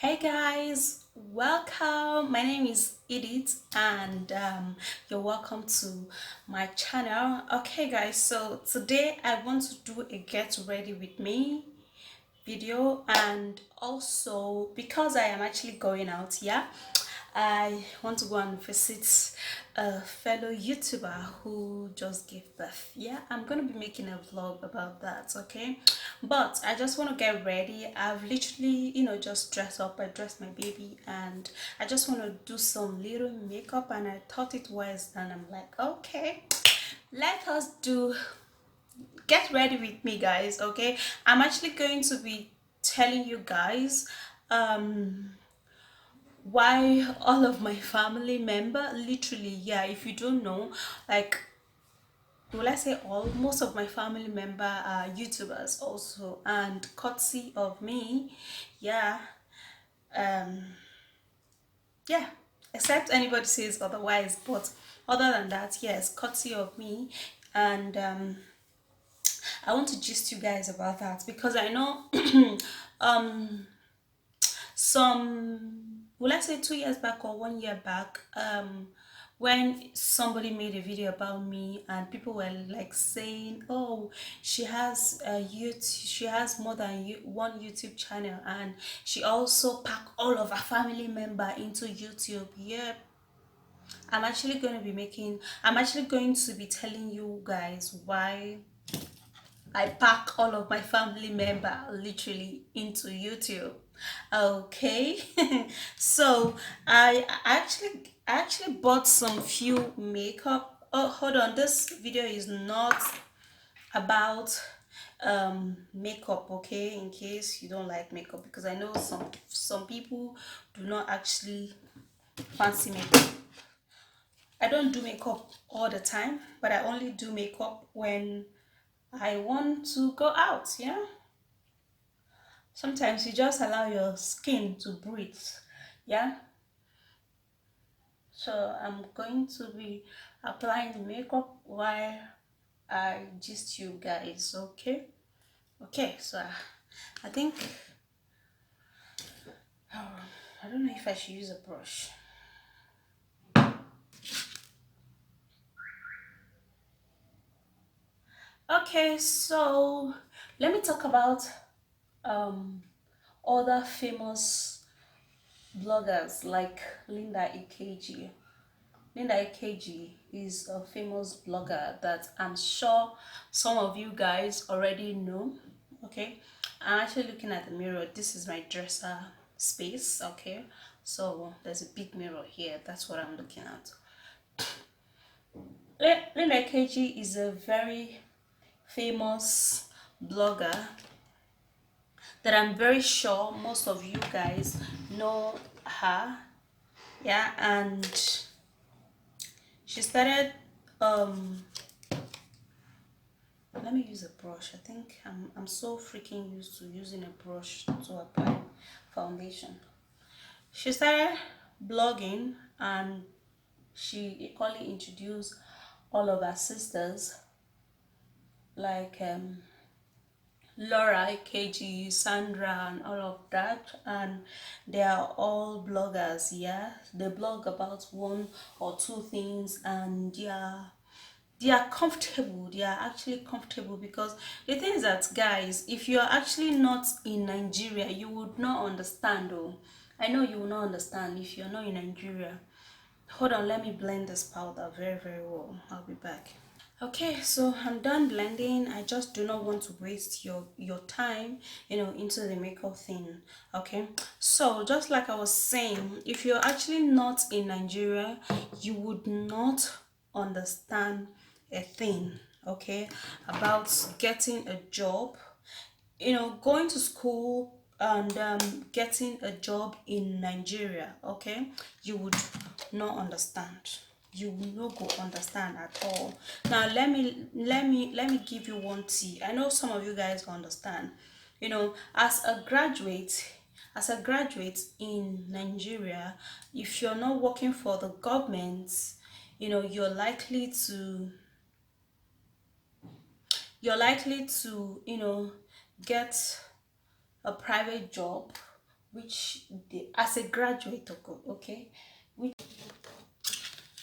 Hey guys, welcome. My name is Edith, and you're welcome to my channel. Okay, guys, so today I want to do a get ready with me video, and also because I am actually going out, yeah, I want to go and visit a fellow YouTuber who just gave birth. Yeah, I'm gonna be making a vlog about that, okay? But I just want to get ready. I've literally, just dressed up. I dressed my baby, and I just want to do some little makeup, and I thought it was, and I'm like, okay, let us do get ready with me, guys. Okay, I'm actually going to be telling you guys why all of my family member, literally, yeah, if you don't know, like, will I say all, most of my family member are YouTubers also, and courtesy of me, yeah, um yeah, except anybody says otherwise, but other than that, yes, courtesy of me. And I want to gist you guys about that because I know um some, will I say 2 years back or 1 year back, when somebody made a video about me and people were like saying, oh, she has a YouTube, she has more than one YouTube channel, and she also packed all of her family member into YouTube. Yeah, I'm actually going to be telling you guys why I pack all of my family member literally into YouTube. Okay, so I actually bought some few makeup. Oh, hold on, this video is not about makeup, okay? In case you don't like makeup, because I know some people do not actually fancy makeup. I don't do makeup all the time, but I only do makeup when I want to go out, yeah. Sometimes you just allow your skin to breathe, yeah. So I'm going to be applying the makeup while I gist you guys, okay? Okay, so I think, oh, I don't know if I should use a brush. Okay, so let me talk about um other famous bloggers like Linda EKG. Linda EKG is a famous blogger that I'm sure some of you guys already know. Okay, I'm actually looking at the mirror. This is my dresser space. Okay, so there's a big mirror here. That's what I'm looking at. Linda EKG is a very famous blogger that I'm very sure most of you guys know her. Yeah, and she started let me use a brush. I think I'm so freaking used to using a brush to apply foundation. She started blogging, and she equally introduced all of her sisters like Laura, KG, Sandra, and all of that, and they are all bloggers. Yeah, they blog about one or two things, and yeah, they are comfortable. They are actually comfortable, because the thing is that, guys, if you're actually not in Nigeria, you would not understand. Oh, I know you will not understand if you're not in Nigeria. Hold on, let me blend this powder very, very well. I'll be back. Okay, so I'm done blending. I just do not want to waste your time, into the makeup thing. Okay, so just like I was saying, if you're actually not in Nigeria, you would not understand a thing, okay, about getting a job, going to school, and getting a job in Nigeria. Okay, you would not understand. You will not go understand at all. Now let me give you one tea. I know some of you guys understand. As a graduate in Nigeria, if you're not working for the government, you're likely to get a private job which as a graduate, okay, which,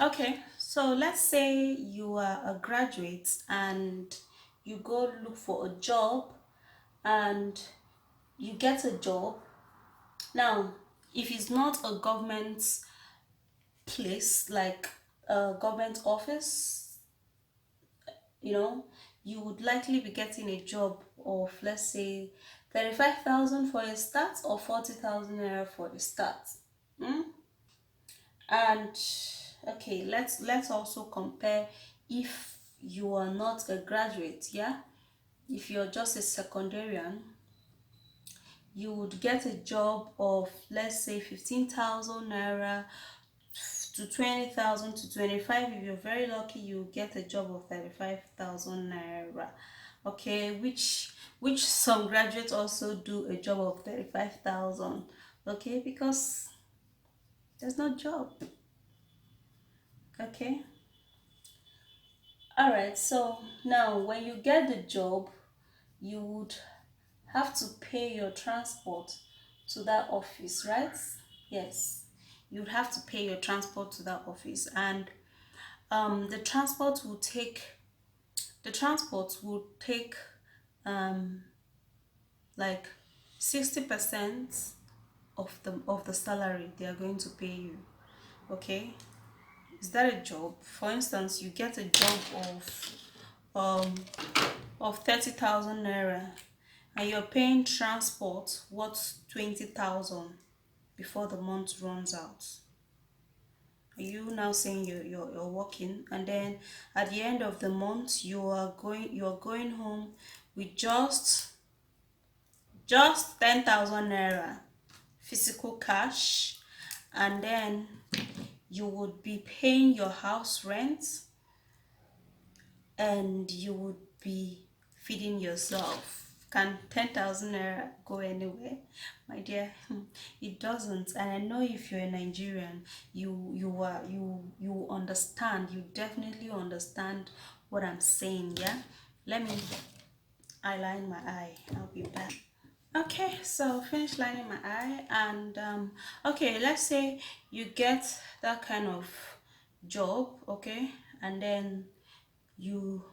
okay, so let's say you are a graduate and you go look for a job and you get a job. Now, if it's not a government place, like a government office, you know, you would likely be getting a job of, let's say, 35,000 for a start or 40,000 naira for the start. Hmm? And okay, let's also compare if you are not a graduate, yeah? If you're just a secondarian, you would get a job of, let's say, 15,000 naira to 20,000 to 25. If you're very lucky, you get a job of 35,000 naira. Okay, which some graduates also do a job of 35,000. Okay, because there's no job. Okay. All right. So now when you get the job, you would have to pay your transport to that office, right? Yes, you'd have to pay your transport to that office, and the transport will take um like 60% of the salary they are going to pay you. Okay, is that a job? For instance, you get a job um of 30,000 naira and you're paying transport worth 20,000 before the month runs out. Are you now saying you're working, and then at the end of the month you're going home with just 10,000 naira physical cash, and then you would be paying your house rent and you would be feeding yourself. Can 10,000 naira go anywhere, my dear? It doesn't. And I know if you're a Nigerian, you understand. You definitely understand what I'm saying. Yeah. Let me align my eye. I'll be back. Okay, so finish lining my eye, and okay, let's say you get that kind of job, okay, and then you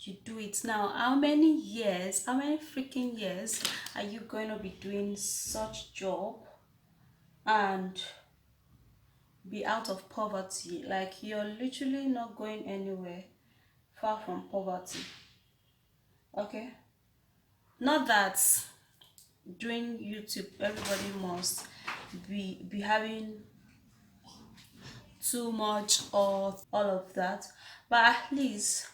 you do it. Now, how many freaking years are you going to be doing such job and be out of poverty? Like, you're literally not going anywhere far from poverty. Okay, not that doing YouTube everybody must be having too much of all of that, but at least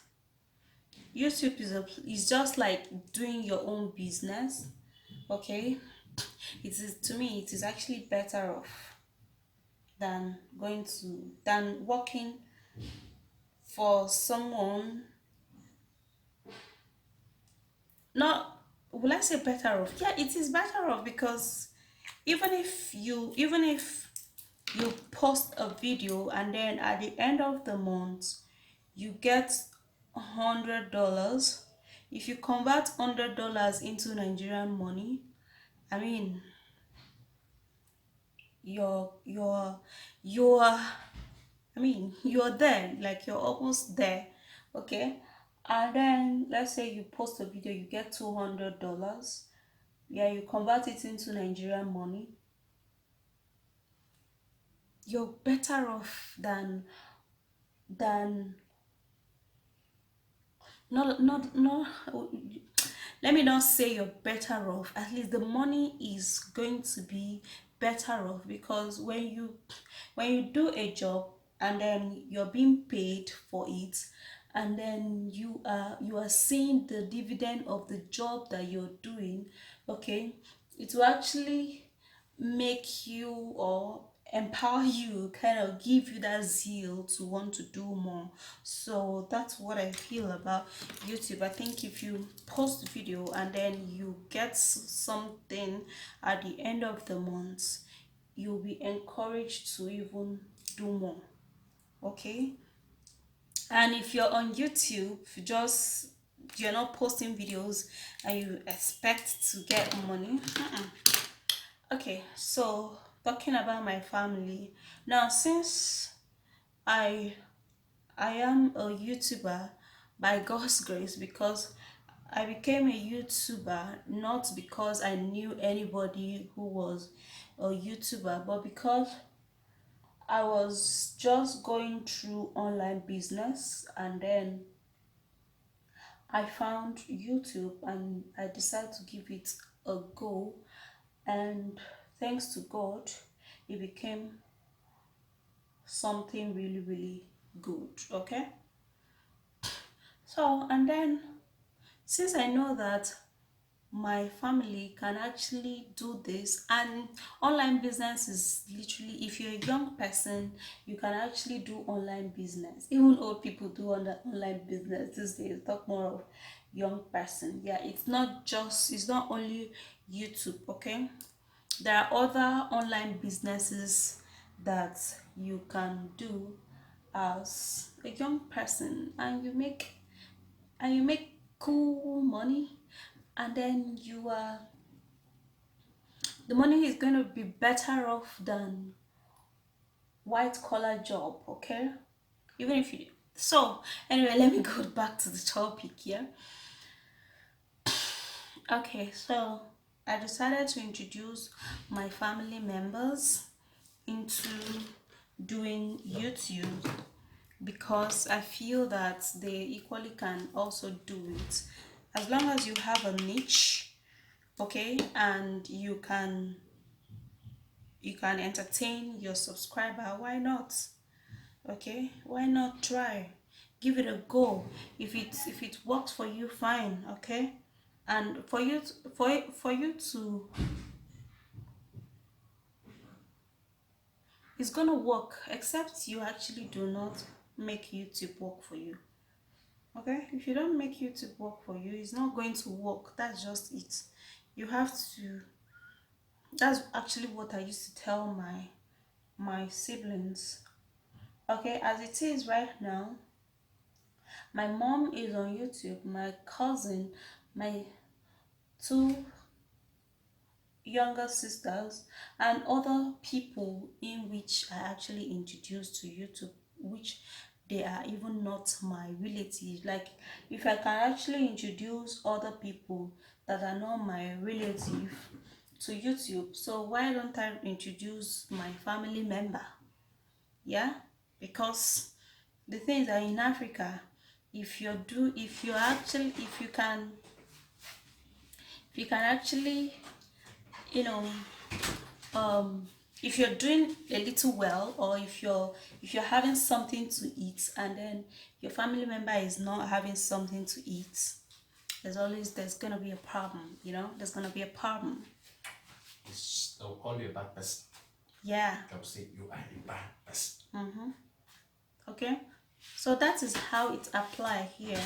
YouTube is just like doing your own business. Okay, it is, to me, it is actually better off than working for someone. Not, will I say better off? Yeah, it is better off, because even if you post a video and then at the end of the month you get $100, if you convert $100 into Nigerian money, I mean, you're you're I mean, you're there, like you're almost there. Okay, and then let's say you post a video, you get $200. Yeah, you convert it into Nigerian money, you're better off than not let me not say you're better off. At least the money is going to be better off, because when you do a job and then you're being paid for it, and then you are seeing the dividend of the job that you're doing. Okay, it will actually make you, or empower you, kind of give you that zeal to want to do more. So that's what I feel about YouTube. I think if you post video and then you get something at the end of the month, you'll be encouraged to even do more. Okay, and if you're on YouTube, you're not posting videos and you expect to get money, Okay, so talking about my family now, since I I am a YouTuber by God's grace, because I became a YouTuber not because I knew anybody who was a YouTuber, but because I was just going through online business, and then I found YouTube and I decided to give it a go. And thanks to God, it became something really, really good. Okay. So, and then since I know that my family can actually do this, and online business is literally, if you're a young person, you can actually do online business. Even old people do online business these days. Talk more of young person. Yeah, it's not only YouTube. Okay, there are other online businesses that you can do as a young person, and you make cool money, and then you are the money is going to be better off than white collar job. Okay, even if you so anyway, let me go back to the topic here. Okay, so I decided to introduce my family members into doing YouTube because I feel that they equally can also do it, as long as you have a niche. Okay, and you can entertain your subscriber. Why not? Okay, why not try? Give it a go. If it works for you, fine. Okay, and for you to, it's gonna work, except you actually do not make YouTube work for you. Okay, if you don't make YouTube work for you, it's not going to work. That's just it. You have to. That's actually what I used to tell my siblings. Okay, as it is right now, my mom is on YouTube, my cousin, my two younger sisters, and other people in which I actually introduced to YouTube, which they are even not my relatives. Like, if I can actually introduce other people that are not my relative to YouTube, so why don't I introduce my family member? Yeah, because the thing is that in Africa, if you can actually, you know, um if you're doing a little well, or if you're having something to eat, and then your family member is not having something to eat, there's gonna be a problem. There's gonna be a problem. They'll call you a bad person. Yeah. They'll say you are a bad person. Okay, so that is how it apply here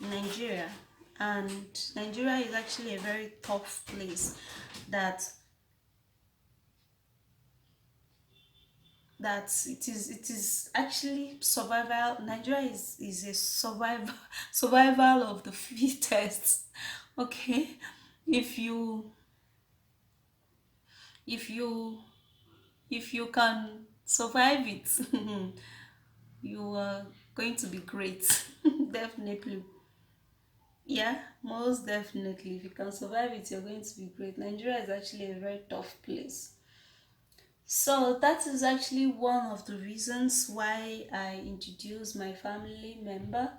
in Nigeria. And Nigeria is actually a very tough place, that it is actually survival. Nigeria is a survival survival of the fittest. Okay, if you if you if you can survive it, you are going to be great. Definitely. Yeah, most definitely. If you can survive it, you're going to be great. Nigeria is actually a very tough place. So that is actually one of the reasons why I introduced my family member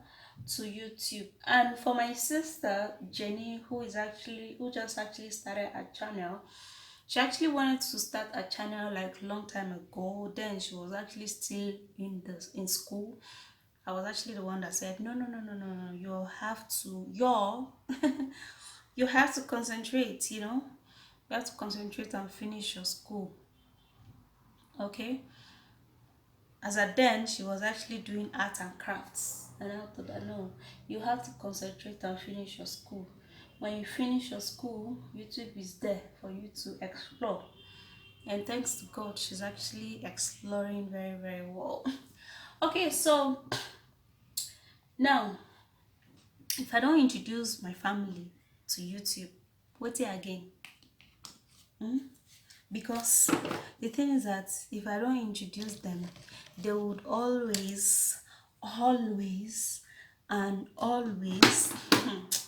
to YouTube. And for my sister Jenny, who just actually started a channel, she actually wanted to start a channel like long time ago. Then she was actually still in school. I was actually the one that said, no, no, no, no, no, no. You have to concentrate. You have to concentrate and finish your school. Okay. As at then, she was actually doing art and crafts, and I thought that no, you have to concentrate and finish your school. When you finish your school, YouTube is there for you to explore. And thanks to God, she's actually exploring very, very well. Okay, so now, if I don't introduce my family to YouTube, wait here again. because the thing is that if I don't introduce them, they would always and always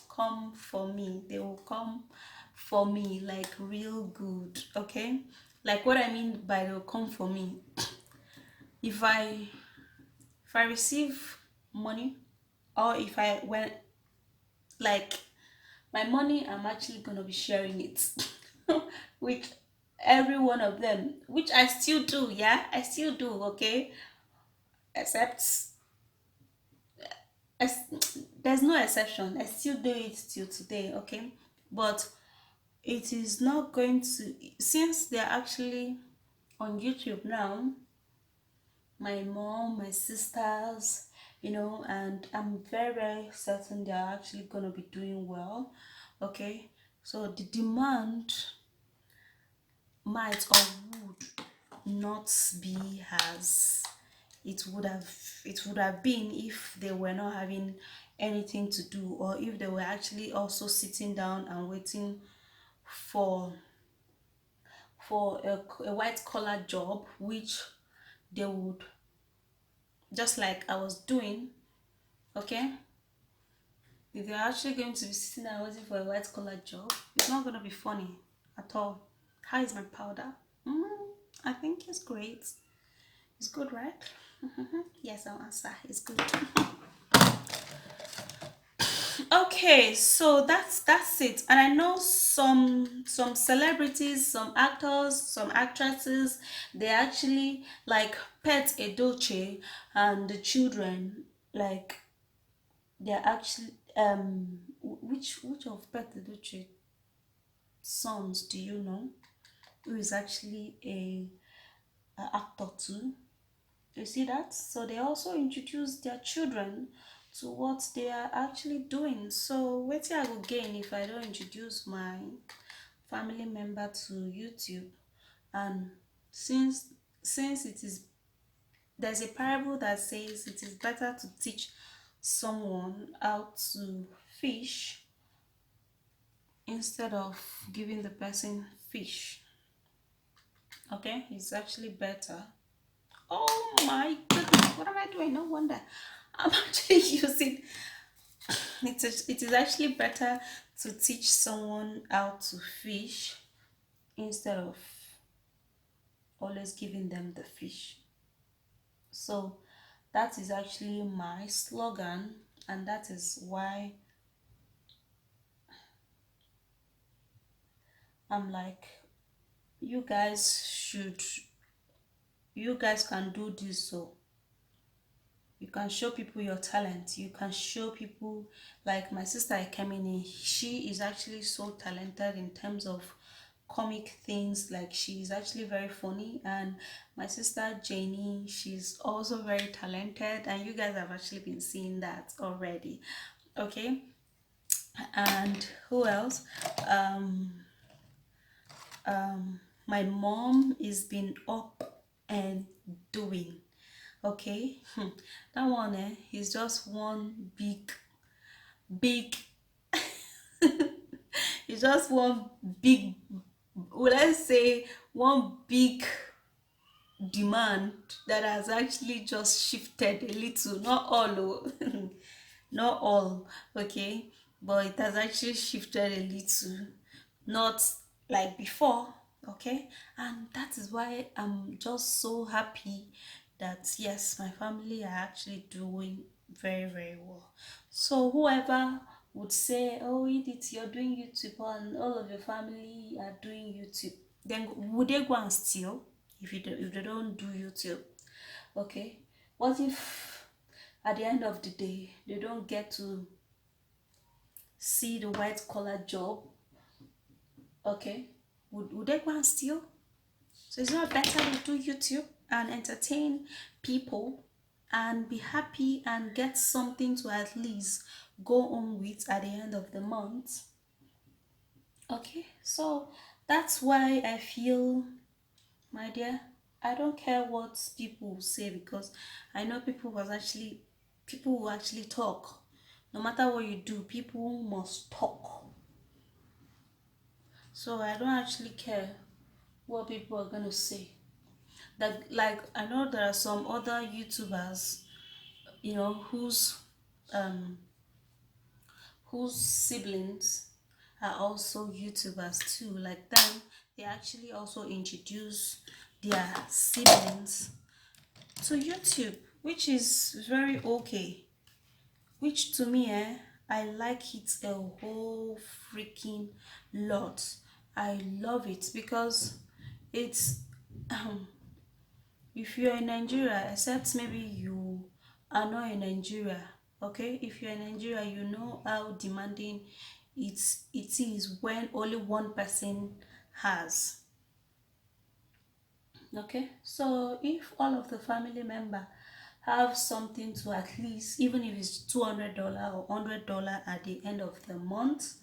come for me. They will come for me like real good, okay? Like what I mean by they'll come for me. If I receive money, or if I when like my money, I'm actually gonna be sharing it with every one of them, which I still do. Yeah, I still do. Okay, except there's no exception. I still do it till today. Okay, but it is not going to, since they're actually on YouTube now. My mom, my sisters, and I'm very, very certain they're actually gonna be doing well. Okay, so the demand might or would not be as it would have been if they were not having anything to do, or if they were actually also sitting down and waiting for a white collar job, which they would, just like I was doing. Okay, if you're actually going to be sitting and waiting for a white collar job, it's not going to be funny at all. How is my powder? mm, I think it's great. It's good, right? Yes, I'll answer. It's good. Okay, so that's it. And I know some celebrities, some actors, some actresses, they actually like pet a dolce, and the children, like, they're actually which of pet a dolce sons do you know who is actually a actor too? You see that? So they also introduce their children to what they are actually doing. So what I will gain if I don't introduce my family member to YouTube? And since it is, there's a parable that says it is better to teach someone how to fish instead of giving the person fish. Okay, it's actually better. Oh my goodness, what am I doing? No wonder I'm actually using it is actually better to teach someone how to fish instead of always giving them the fish. So that is actually my slogan, and that is why I'm like, you guys should, you guys can do this. So you can show people your talent. You can show people, like my sister Ekemini, she is actually so talented in terms of comic things. Like, she is actually very funny. And my sister Janie, she's also very talented, and you guys have actually been seeing that already. Okay, and who else? um my mom is been up and doing. Okay, that one, is just one big it's just one big, would I say, one big demand that has actually just shifted a little, not all, oh, not all, okay, but it has actually shifted a little, not like before. Okay, and that is why I'm just so happy that yes, my family are actually doing very, very well. So whoever would say, oh Edith, you're doing YouTube and all of your family are doing YouTube, then would they go and steal if they don't do YouTube? Okay, what if at the end of the day they don't get to see the white collar job? Okay, would they go and steal? So it's not better to do YouTube and entertain people and be happy and get something to at least go on with at the end of the month? Okay, so that's why I feel, my dear, I don't care what people say, because I know people will actually talk. No matter what you do, people must talk. So I don't actually care what people are gonna say. That, like, I know there are some other YouTubers, um whose siblings are also YouTubers too. Like them, they actually also introduce their siblings to YouTube, which is very okay. Which to me, I like it a whole freaking lot. I love it because it's if you're in Nigeria, except maybe you are not in Nigeria, okay? If you're in Nigeria, you know how demanding it is when only one person has. Okay, so if all of the family member have something to, at least even if it's $200 or $100 at the end of the month,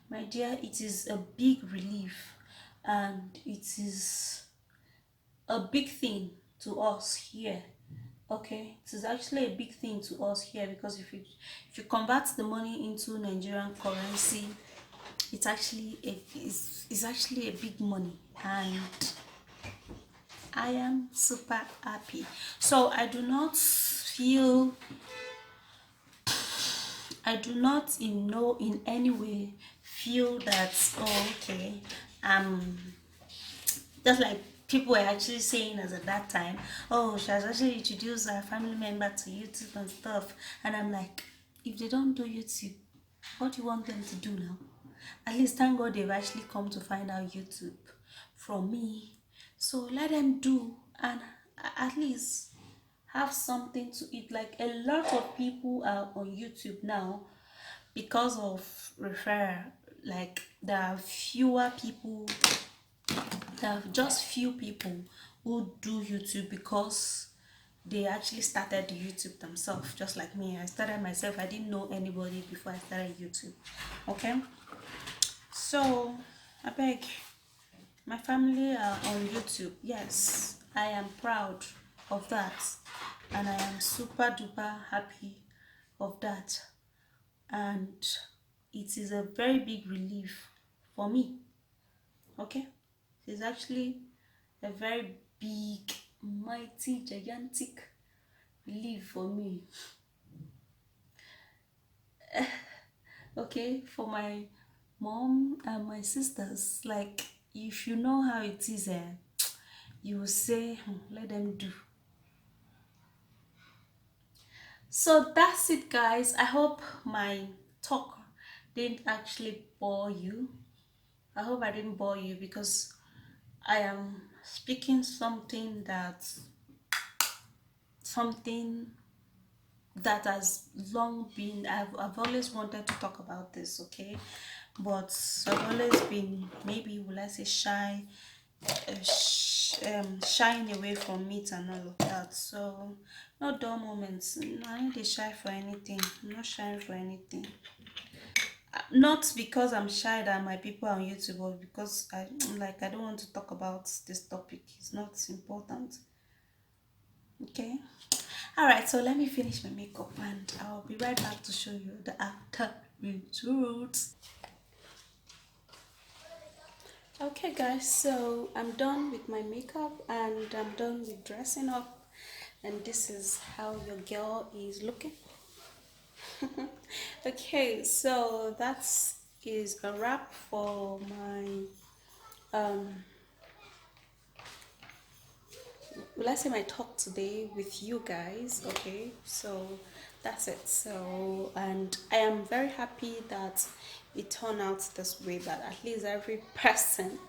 my dear, it is a big relief, and it is a big thing to us here. Okay, it is actually a big thing to us here, because if you convert the money into Nigerian currency, it's actually a big money, and I am super happy. So I do not in any way feel that, oh, okay, um just like people were actually saying as at that time, oh, she has actually introduced her family member to YouTube and stuff. And I'm like, if they don't do YouTube, what do you want them to do now? At least thank God they've actually come to find out YouTube from me. So let them do, and at least have something to eat. Like, a lot of people are on YouTube now because of refer. Like, there are just few people who do YouTube because they actually started YouTube themselves, just like me. I started myself. I didn't know anybody before I started YouTube. Okay, so I beg, my family are on YouTube. Yes, I am proud of that, and I am super duper happy of that. And it is a very big relief for me. Okay, it's actually a very big, mighty, gigantic relief for me. Okay, for my mom and my sisters, like, if you know how it is, you will say, let them do. So that's it, guys. I hope my talk didn't actually bore you. I hope I didn't bore you, because I am speaking something that has long been, I've always wanted to talk about this, okay? But I've always been, maybe will I say, shying away from it and all of that. So no dull moments. I ain't dey shy for anything. I'm not shying for anything. Not because I'm shy that my people are on YouTube, but because I don't want to talk about this topic. It's not important. Okay. All right. So let me finish my makeup, and I'll be right back to show you the after results. Okay, guys. So I'm done with my makeup, and I'm done with dressing up, and this is how your girl is looking. Okay, so that is a wrap for my let's say my talk today with you guys. Okay, so that's it. So, and I am very happy that it turned out this way, that at least every person,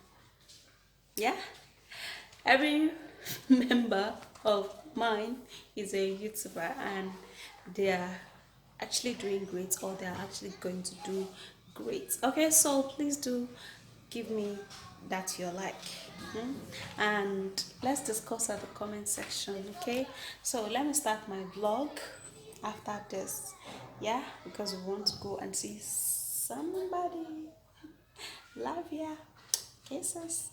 yeah, every member of mine is a YouTuber, and they are actually doing great, or they are actually going to do great. Okay, so please do give me that you like. And let's discuss at the comment section. Okay, so let me start my vlog after this, yeah, because we want to go and see somebody. Love ya, kisses.